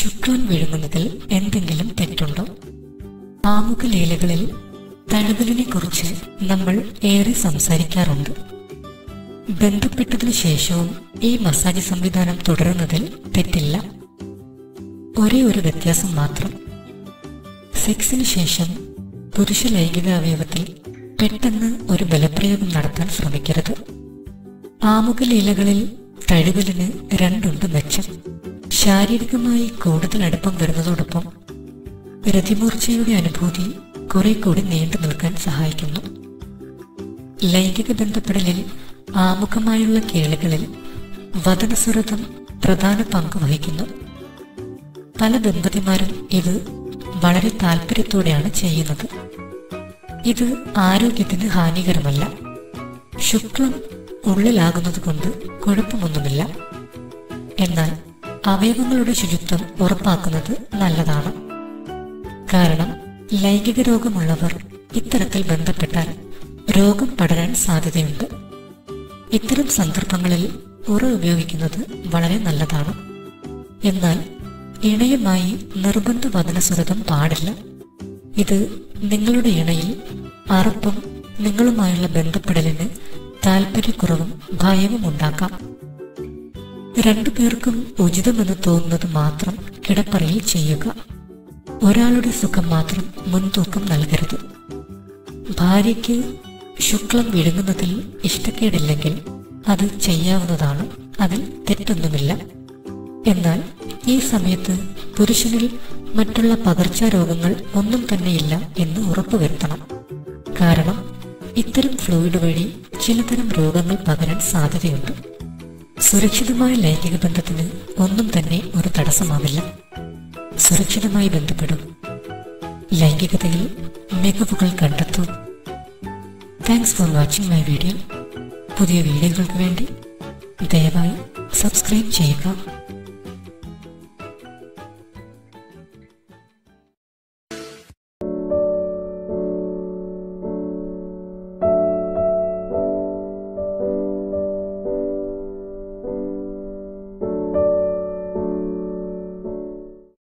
ശുക്ലം വിഴുങ്ങുന്നതിൽ എന്തെങ്കിലും തെറ്റുണ്ടോ? ആമുഖലീലകളിൽ തഴുകലിനെ കുറിച്ച് നമ്മൾ ഏറെ സംസാരിക്കാറുണ്ട്. ബന്ധപ്പെട്ടതിനു ശേഷവും ഈ മസാജ് സംവിധാനം തുടരുന്നതിൽ തെറ്റില്ല. ഒരേ ഒരു വ്യത്യാസം മാത്രം, സെക്സിന് ശേഷം പുരുഷ ലൈംഗിക അവയവത്തിൽ പെട്ടെന്ന് ഒരു ബലപ്രയോഗം നടത്താൻ ശ്രമിക്കരുത്. ആമുഖലീലകളിൽ തഴുകലിന് രണ്ടുണ്ട് മെച്ചം. ശാരീരികമായി കൂടുതൽ അടുപ്പം വരുന്നതോടൊപ്പം രതിമൂർച്ചയുടെ അനുഭൂതി കുറെ കൂടി നീണ്ടു നിൽക്കാൻ സഹായിക്കുന്നു. ലൈംഗിക ബന്ധപ്പെടലിൽ ആമുഖമായുള്ള കേളികളിൽ വദനസുരതം പ്രധാന പങ്ക് വഹിക്കുന്നു. പല ദമ്പതിമാരും ഇത് വളരെ താല്പര്യത്തോടെയാണ് ചെയ്യുന്നത്. ഇത് ആരോഗ്യത്തിന് ഹാനികരമല്ല. ശുക്ലം ഉള്ളിലാകുന്നത് കൊണ്ട് കുഴപ്പമൊന്നുമില്ല. എന്നാൽ അവയവങ്ങളുടെ ശുചിത്വം ഉറപ്പാക്കുന്നത് നല്ലതാണ്. കാരണം ലൈംഗിക രോഗമുള്ളവർ ഇത്തരത്തിൽ ബന്ധപ്പെട്ടാൽ രോഗം പടരാൻ സാധ്യതയുണ്ട്. ഇത്തരം സന്ദർഭങ്ങളിൽ ഉറ ഉപയോഗിക്കുന്നത് വളരെ നല്ലതാണ്. എന്നാൽ ഇണയുമായി നിർബന്ധ വദനസുരതം പാടില്ല. ഇത് നിങ്ങളുടെ ഇണയിൽ അറപ്പും നിങ്ങളുമായുള്ള ബന്ധപ്പെടലിന് താല്പര്യക്കുറവും ഭയവും ഉണ്ടാക്കാം. രണ്ടുപേർക്കും ഉചിതമെന്ന് തോന്നുന്നത് മാത്രം കിടപ്പറയിൽ ചെയ്യുക. ഒരാളുടെ സുഖം മാത്രം മുൻതൂക്കം നൽകരുത്. ഭാര്യയ്ക്ക് ശുക്ലം വിഴുങ്ങുന്നതിൽ ഇഷ്ടക്കേടില്ലെങ്കിൽ അത് ചെയ്യാവുന്നതാണ്. അതിൽ തെറ്റൊന്നുമില്ല. എന്നാൽ ഈ സമയത്ത് പുരുഷനിൽ മറ്റുള്ള പകർച്ചാരോഗങ്ങൾ ഒന്നും തന്നെയില്ല എന്ന് ഉറപ്പുവരുത്തണം. കാരണം ഇത്തരം ഫ്ലൂയിഡ് വഴി ചിലതരം രോഗങ്ങൾ പകരാൻ സാധ്യതയുണ്ട്. സുരക്ഷിതമായ ലൈംഗിക ബന്ധത്തിന് ഒന്നും തന്നെ ഒരു തടസ്സമാവില്ല. സുരക്ഷിതമായി ബന്ധപ്പെടും. ലൈംഗികതയിൽ മികവുകൾ കണ്ടെത്തൂ. Thanks for watching my video. പുതിയ വീഡിയോകൾക്ക് വേണ്ടി ദയവായി സബ്സ്ക്രൈബ് ചെയ്യുക.